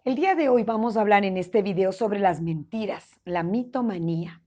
El día de hoy vamos a hablar en este video sobre las mentiras, la mitomanía.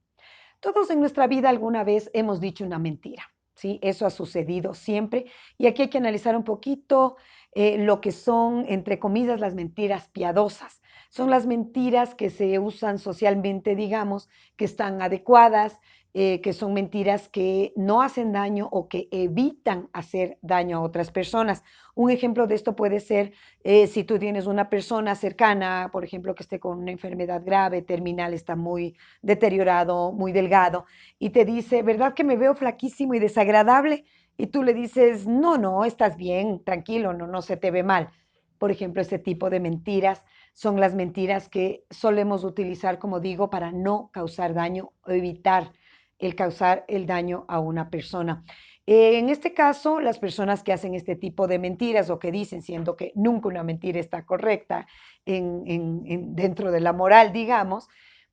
Todos en nuestra vida alguna vez hemos dicho una mentira, ¿sí? Eso ha sucedido siempre y aquí hay que analizar un poquito lo que son, entre comillas, las mentiras piadosas. Son las mentiras que se usan socialmente, digamos, que están adecuadas, que son mentiras que no hacen daño o que evitan hacer daño a otras personas. Un ejemplo de esto puede ser si tú tienes una persona cercana, por ejemplo, que esté con una enfermedad grave, terminal, está muy deteriorado, muy delgado, y te dice, ¿verdad que me veo flaquísimo y desagradable? Y tú le dices, no, no, estás bien, tranquilo, no, no se te ve mal. Por ejemplo, este tipo de mentiras son las mentiras que solemos utilizar, como digo, para no causar daño o evitar el causar el daño a una persona. En este caso, las personas que hacen este tipo de mentiras o que dicen, siendo que nunca una mentira está correcta dentro de la moral, digamos,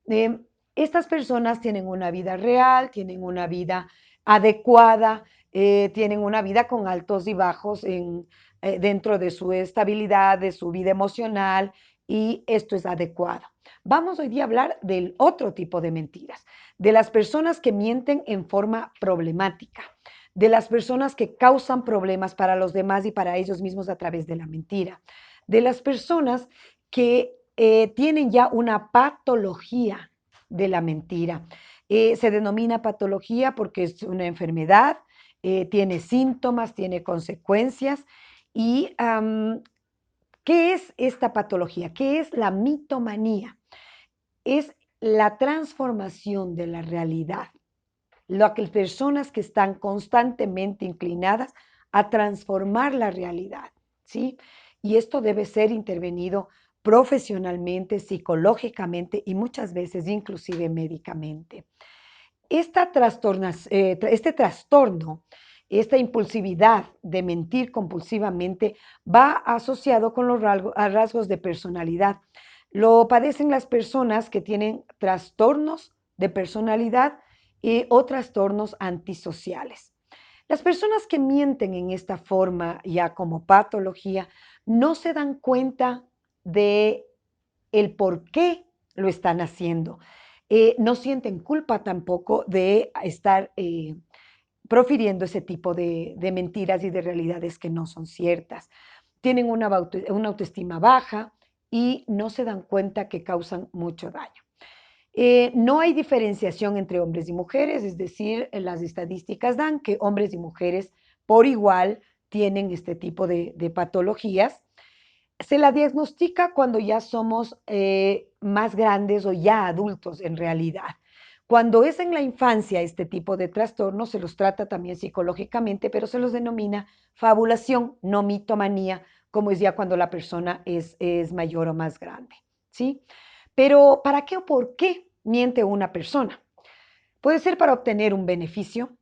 eh, estas personas tienen una vida real, tienen una vida adecuada, tienen una vida con altos y bajos dentro de su estabilidad, de su vida emocional, y esto es adecuado. Vamos hoy día a hablar del otro tipo de mentiras, de las personas que mienten en forma problemática, de las personas que causan problemas para los demás y para ellos mismos a través de la mentira, de las personas que tienen ya una patología de la mentira. Se denomina patología porque es una enfermedad, tiene síntomas, tiene consecuencias. ¿Y qué es esta patología? ¿Qué es la mitomanía? Es la transformación de la realidad. Lo que personas que están constantemente inclinadas a transformar la realidad, ¿sí? Y esto debe ser intervenido profesionalmente, psicológicamente y muchas veces inclusive médicamente. Este trastorno, esta impulsividad de mentir compulsivamente va asociado con los rasgos de personalidad. Lo padecen las personas que tienen trastornos de personalidad o trastornos antisociales. Las personas que mienten en esta forma, ya como patología, no se dan cuenta de el por qué lo están haciendo. No sienten culpa tampoco de estar profiriendo ese tipo de mentiras y de realidades que no son ciertas. Tienen una autoestima baja y no se dan cuenta que causan mucho daño. No hay diferenciación entre hombres y mujeres, es decir, las estadísticas dan que hombres y mujeres por igual tienen este tipo de patologías. Se la diagnostica cuando ya somos más grandes o ya adultos en realidad. Cuando es en la infancia este tipo de trastornos, se los trata también psicológicamente, pero se los denomina fabulación, no mitomanía, como es ya cuando la persona es mayor o más grande, ¿sí? Pero ¿para qué o por qué miente una persona? Puede ser para obtener un beneficio,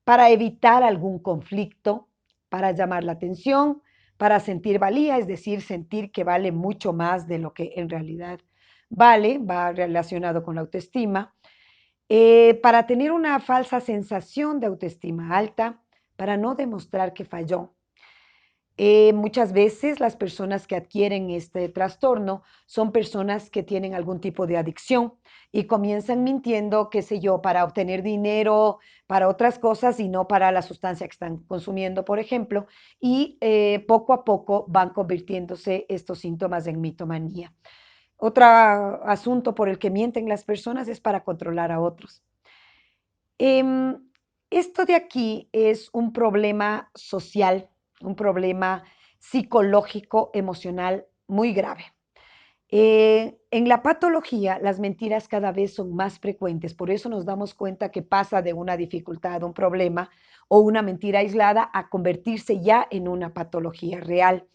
para evitar algún conflicto, para llamar la atención, para sentir valía, es decir, sentir que vale mucho más de lo que en realidad vale, va relacionado con la autoestima, para tener una falsa sensación de autoestima alta, para no demostrar que falló, muchas veces las personas que adquieren este trastorno son personas que tienen algún tipo de adicción y comienzan mintiendo, qué sé yo, para obtener dinero, para otras cosas y no para la sustancia que están consumiendo, por ejemplo, y poco a poco van convirtiéndose estos síntomas en mitomanía. Otro asunto por el que mienten las personas es para controlar a otros. Em, Esto de aquí es un problema social, un problema psicológico, emocional muy grave. En la patología, las mentiras cada vez son más frecuentes, por eso nos damos cuenta que pasa de una dificultad, un problema o una mentira aislada a convertirse ya en una patología real.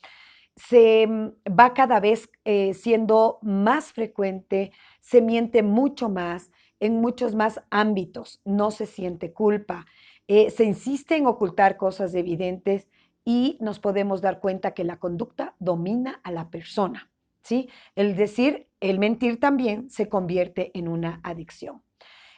Va cada vez siendo más frecuente, se miente mucho más, en muchos más ámbitos, no se siente culpa, se insiste en ocultar cosas evidentes y nos podemos dar cuenta que la conducta domina a la persona, ¿sí? El decir, el mentir también se convierte en una adicción.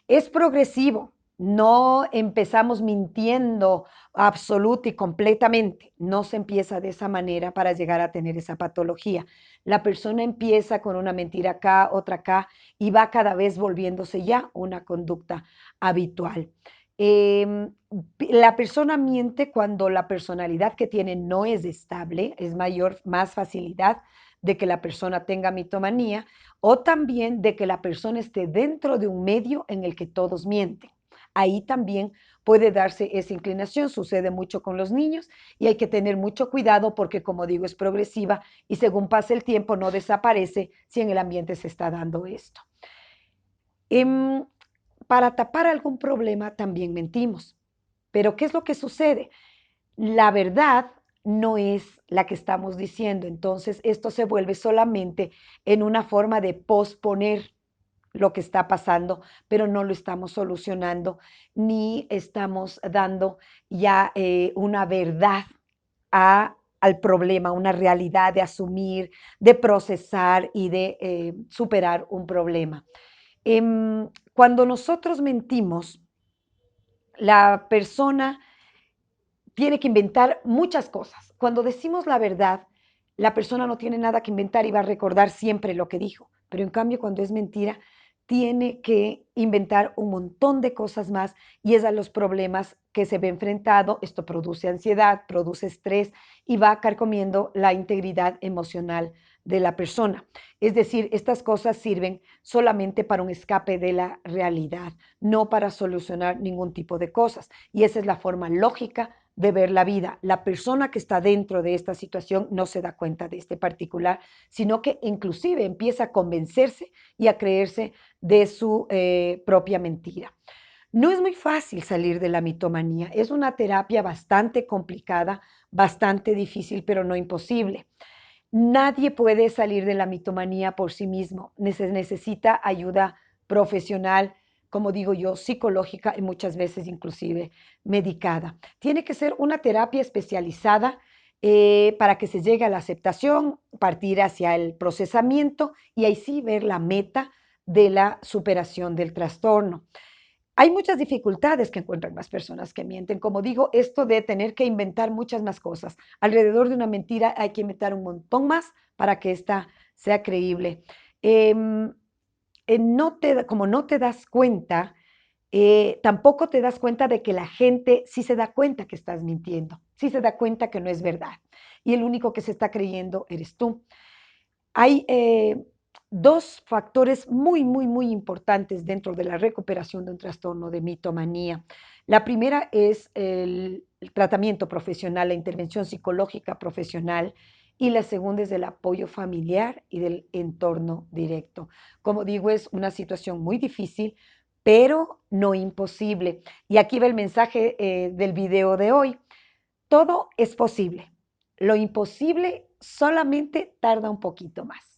Es progresivo, No empezamos mintiendo absoluta y completamente. No se empieza de esa manera para llegar a tener esa patología. La persona empieza con una mentira acá, otra acá, y va cada vez volviéndose ya una conducta habitual. Em, la persona miente cuando la personalidad que tiene no es estable, es mayor, más facilidad de que la persona tenga mitomanía o también de que la persona esté dentro de un medio en el que todos mienten. Ahí también puede darse esa inclinación, sucede mucho con los niños y hay que tener mucho cuidado porque, como digo, es progresiva y según pasa el tiempo no desaparece si en el ambiente se está dando esto. Em, para tapar algún problema también mentimos. Pero ¿qué es lo que sucede? La verdad no es la que estamos diciendo, entonces esto se vuelve solamente en una forma de posponer lo que está pasando, pero no lo estamos solucionando ni estamos dando ya una verdad al problema, una realidad de asumir, de procesar y de superar un problema. Cuando nosotros mentimos, la persona tiene que inventar muchas cosas. Cuando decimos la verdad, la persona no tiene nada que inventar y va a recordar siempre lo que dijo. Pero en cambio, cuando es mentira, tiene que inventar un montón de cosas más y es a los problemas que se ve enfrentado. Esto produce ansiedad, produce estrés y va carcomiendo la integridad emocional de la persona. Es decir, estas cosas sirven solamente para un escape de la realidad, no para solucionar ningún tipo de cosas. Y esa es la forma lógica de ver la vida. La persona que está dentro de esta situación no se da cuenta de este particular, sino que inclusive empieza a convencerse y a creerse de su propia mentira. No es muy fácil salir de la mitomanía, es una terapia bastante complicada, bastante difícil, pero no imposible. Nadie puede salir de la mitomanía por sí mismo, necesita ayuda profesional, como digo yo, psicológica y muchas veces inclusive medicada. Tiene que ser una terapia especializada para que se llegue a la aceptación, partir hacia el procesamiento y ahí sí ver la meta de la superación del trastorno. Hay muchas dificultades que encuentran las personas que mienten. Como digo, esto de tener que inventar muchas más cosas. Alrededor de una mentira hay que inventar un montón más para que ésta sea creíble. Em, como no te das cuenta, tampoco te das cuenta de que la gente sí se da cuenta que estás mintiendo, sí se da cuenta que no es verdad. Y el único que se está creyendo eres tú. Hay dos factores muy importantes dentro de la recuperación de un trastorno de mitomanía. La primera es el tratamiento profesional, la intervención psicológica profesional, y la segunda es el apoyo familiar y del entorno directo. Como digo, es una situación muy difícil, pero no imposible. Y aquí va el mensaje del video de hoy. Todo es posible. Lo imposible solamente tarda un poquito más.